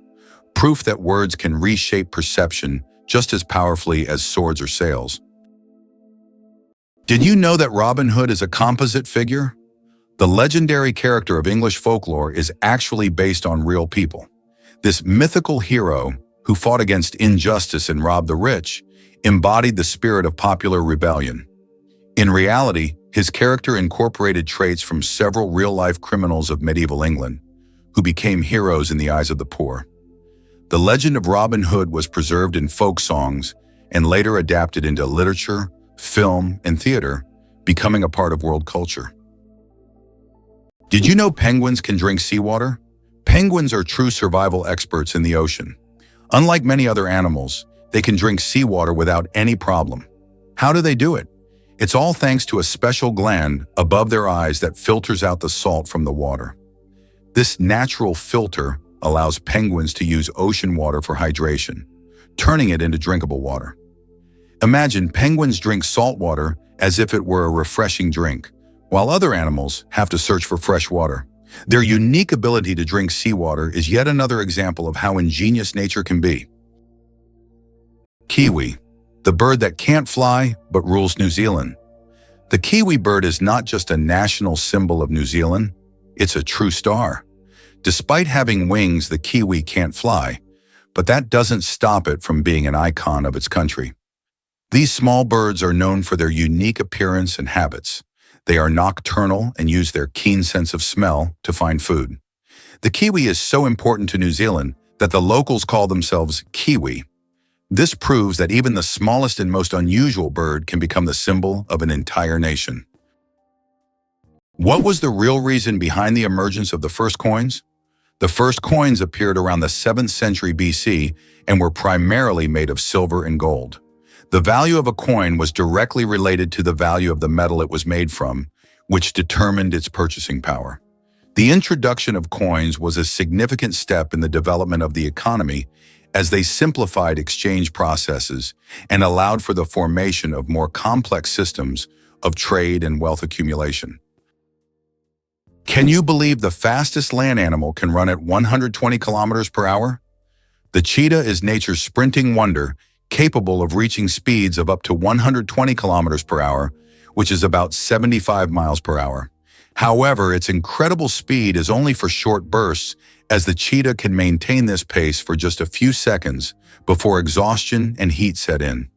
proof that words can reshape perception just as powerfully as swords or sails. Did you know that Robin Hood is a composite figure? The legendary character of English folklore is actually based on real people. This mythical hero, who fought against injustice and robbed the rich, embodied the spirit of popular rebellion. In reality, his character incorporated traits from several real-life criminals of medieval England, who became heroes in the eyes of the poor. The legend of Robin Hood was preserved in folk songs and later adapted into literature, film, and theater, becoming a part of world culture. Did you know penguins can drink seawater? Penguins are true survival experts in the ocean. Unlike many other animals, they can drink seawater without any problem. How do they do it? It's all thanks to a special gland above their eyes that filters out the salt from the water. This natural filter allows penguins to use ocean water for hydration, turning it into drinkable water. Imagine penguins drink salt water as if it were a refreshing drink, while other animals have to search for fresh water. Their unique ability to drink seawater is yet another example of how ingenious nature can be. Kiwi, the bird that can't fly but rules New Zealand. The kiwi bird is not just a national symbol of New Zealand, it's a true star. Despite having wings, the kiwi can't fly, but that doesn't stop it from being an icon of its country. These small birds are known for their unique appearance and habits. They are nocturnal and use their keen sense of smell to find food. The kiwi is so important to New Zealand that the locals call themselves Kiwi. This proves that even the smallest and most unusual bird can become the symbol of an entire nation. What was the real reason behind the emergence of the first coins? The first coins appeared around the 7th century BC and were primarily made of silver and gold. The value of a coin was directly related to the value of the metal it was made from, which determined its purchasing power. The introduction of coins was a significant step in the development of the economy as they simplified exchange processes and allowed for the formation of more complex systems of trade and wealth accumulation. Can you believe the fastest land animal can run at 120 kilometers per hour? The cheetah is nature's sprinting wonder, capable of reaching speeds of up to 120 kilometers per hour, which is about 75 miles per hour. However, its incredible speed is only for short bursts, as the cheetah can maintain this pace for just a few seconds before exhaustion and heat set in.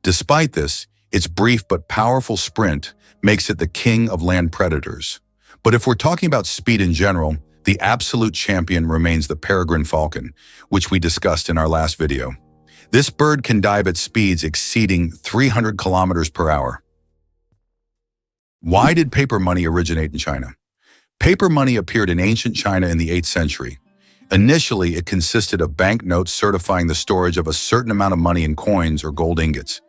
Despite this, its brief but powerful sprint makes it the king of land predators. But if we're talking about speed in general, the absolute champion remains the peregrine falcon, which we discussed in our last video. This bird can dive at speeds exceeding 300 kilometers per hour. Why did paper money originate in China? Paper money appeared in ancient China in the 8th century. Initially, it consisted of banknotes certifying the storage of a certain amount of money in coins or gold ingots.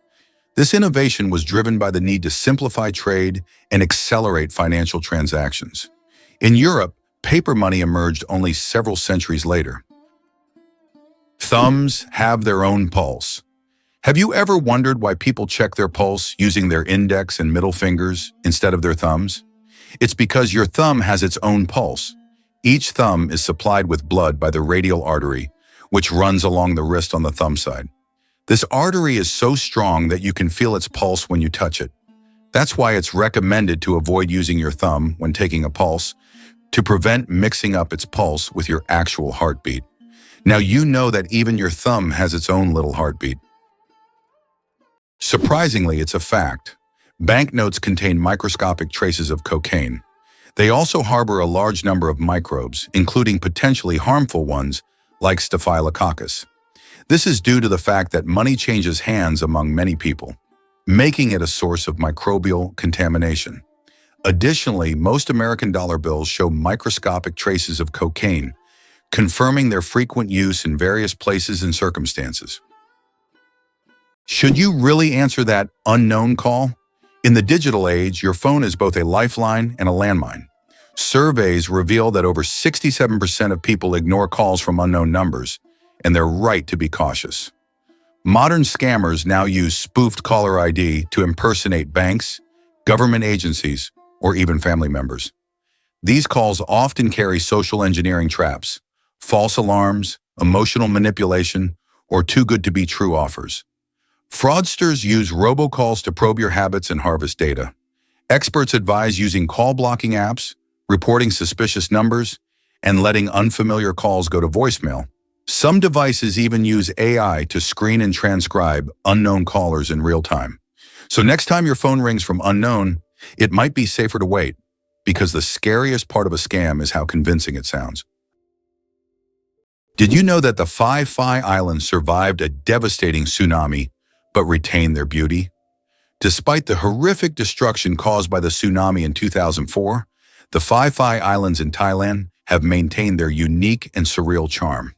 This innovation was driven by the need to simplify trade and accelerate financial transactions. In Europe, paper money emerged only several centuries later. Thumbs have their own pulse. Have you ever wondered why people check their pulse using their index and middle fingers instead of their thumbs? It's because your thumb has its own pulse. Each thumb is supplied with blood by the radial artery, which runs along the wrist on the thumb side. This artery is so strong that you can feel its pulse when you touch it. That's why it's recommended to avoid using your thumb when taking a pulse, to prevent mixing up its pulse with your actual heartbeat. Now you know that even your thumb has its own little heartbeat. Surprisingly, it's a fact. Banknotes contain microscopic traces of cocaine. They also harbor a large number of microbes, including potentially harmful ones like Staphylococcus. This is due to the fact that money changes hands among many people, making it a source of microbial contamination. Additionally, most American dollar bills show microscopic traces of cocaine, confirming their frequent use in various places and circumstances. Should you really answer that unknown call? In the digital age, your phone is both a lifeline and a landmine. Surveys reveal that over 67% of people ignore calls from unknown numbers, and they're right to be cautious. Modern scammers now use spoofed caller ID to impersonate banks, government agencies, or even family members. These calls often carry social engineering traps, false alarms, emotional manipulation, or too-good-to-be-true offers. Fraudsters use robocalls to probe your habits and harvest data. Experts advise using call-blocking apps, reporting suspicious numbers, and letting unfamiliar calls go to voicemail. Some devices even use AI to screen and transcribe unknown callers in real time. So next time your phone rings from unknown, it might be safer to wait, because the scariest part of a scam is how convincing it sounds. Did you know that the Phi Phi Islands survived a devastating tsunami, but retained their beauty? Despite the horrific destruction caused by the tsunami in 2004, the Phi Phi Islands in Thailand have maintained their unique and surreal charm.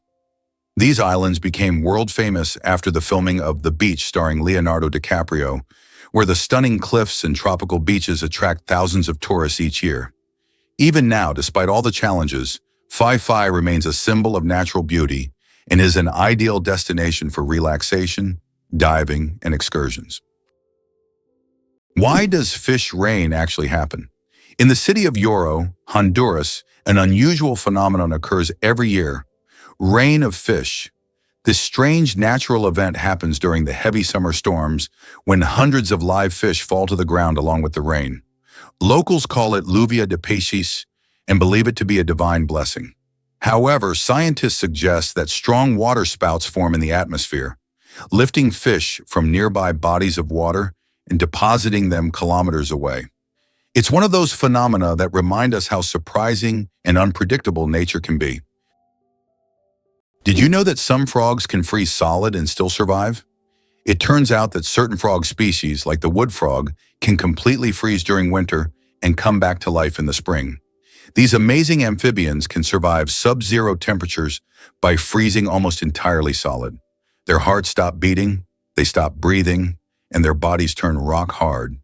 These islands became world famous after the filming of The Beach starring Leonardo DiCaprio, where the stunning cliffs and tropical beaches attract thousands of tourists each year. Even now, despite all the challenges, Phi Phi remains a symbol of natural beauty and is an ideal destination for relaxation, diving, and excursions. Why does fish rain actually happen? In the city of Yoro, Honduras, an unusual phenomenon occurs every year: rain of fish. This strange natural event happens during the heavy summer storms when hundreds of live fish fall to the ground along with the rain. Locals call it lluvia de peces and believe it to be a divine blessing. However, scientists suggest that strong water spouts form in the atmosphere, lifting fish from nearby bodies of water and depositing them kilometers away. It's one of those phenomena that remind us how surprising and unpredictable nature can be. Did you know that some frogs can freeze solid and still survive? It turns out that certain frog species, like the wood frog, can completely freeze during winter and come back to life in the spring. These amazing amphibians can survive sub-zero temperatures by freezing almost entirely solid. Their hearts stop beating, they stop breathing, and their bodies turn rock hard.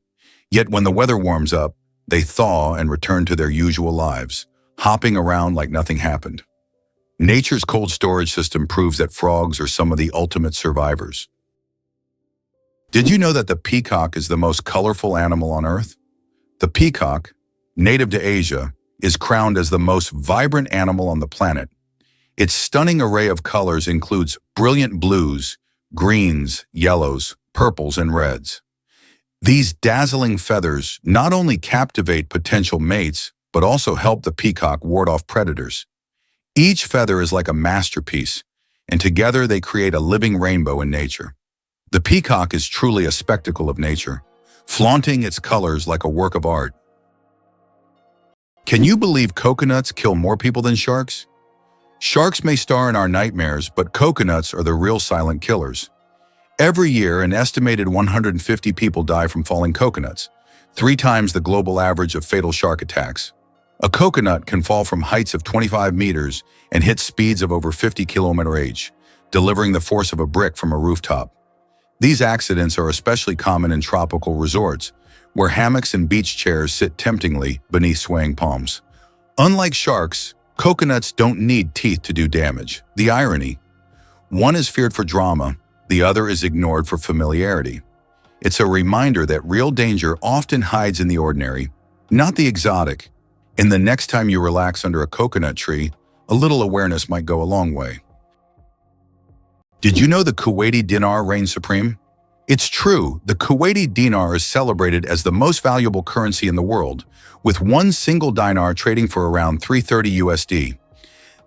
Yet when the weather warms up, they thaw and return to their usual lives, hopping around like nothing happened. Nature's cold storage system proves that frogs are some of the ultimate survivors. Did you know that the peacock is the most colorful animal on Earth? The peacock, native to Asia, is crowned as the most vibrant animal on the planet. Its stunning array of colors includes brilliant blues, greens, yellows, purples, and reds. These dazzling feathers not only captivate potential mates, but also help the peacock ward off predators. Each feather is like a masterpiece, and together they create a living rainbow in nature. The peacock is truly a spectacle of nature, flaunting its colors like a work of art. Can you believe coconuts kill more people than sharks? Sharks may star in our nightmares, but coconuts are the real silent killers. Every year, an estimated 150 people die from falling coconuts, 3 times the global average of fatal shark attacks. A coconut can fall from heights of 25 meters and hit speeds of over 50 km/h, delivering the force of a brick from a rooftop. These accidents are especially common in tropical resorts, where hammocks and beach chairs sit temptingly beneath swaying palms. Unlike sharks, coconuts don't need teeth to do damage. The irony: one is feared for drama, the other is ignored for familiarity. It's a reminder that real danger often hides in the ordinary, not the exotic. And the next time you relax under a coconut tree, a little awareness might go a long way. Did you know the Kuwaiti dinar reigns supreme? It's true, the Kuwaiti dinar is celebrated as the most valuable currency in the world, with one single dinar trading for around $330 USD.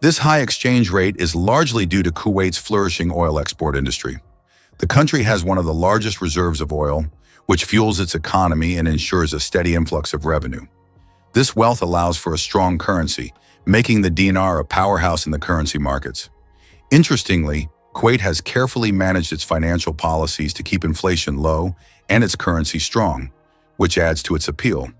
This high exchange rate is largely due to Kuwait's flourishing oil export industry. The country has one of the largest reserves of oil, which fuels its economy and ensures a steady influx of revenue. This wealth allows for a strong currency, making the dinar a powerhouse in the currency markets. Interestingly, Kuwait has carefully managed its financial policies to keep inflation low and its currency strong, which adds to its appeal.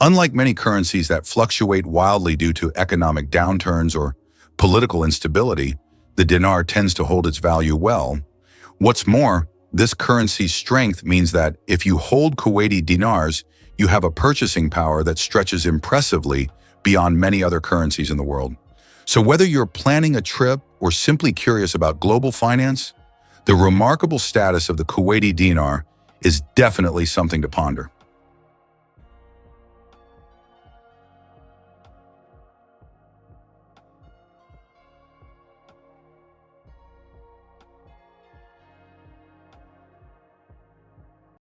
Unlike many currencies that fluctuate wildly due to economic downturns or political instability, the dinar tends to hold its value well. What's more, this currency's strength means that if you hold Kuwaiti dinars, you have a purchasing power that stretches impressively beyond many other currencies in the world. So whether you're planning a trip or simply curious about global finance, the remarkable status of the Kuwaiti dinar is definitely something to ponder.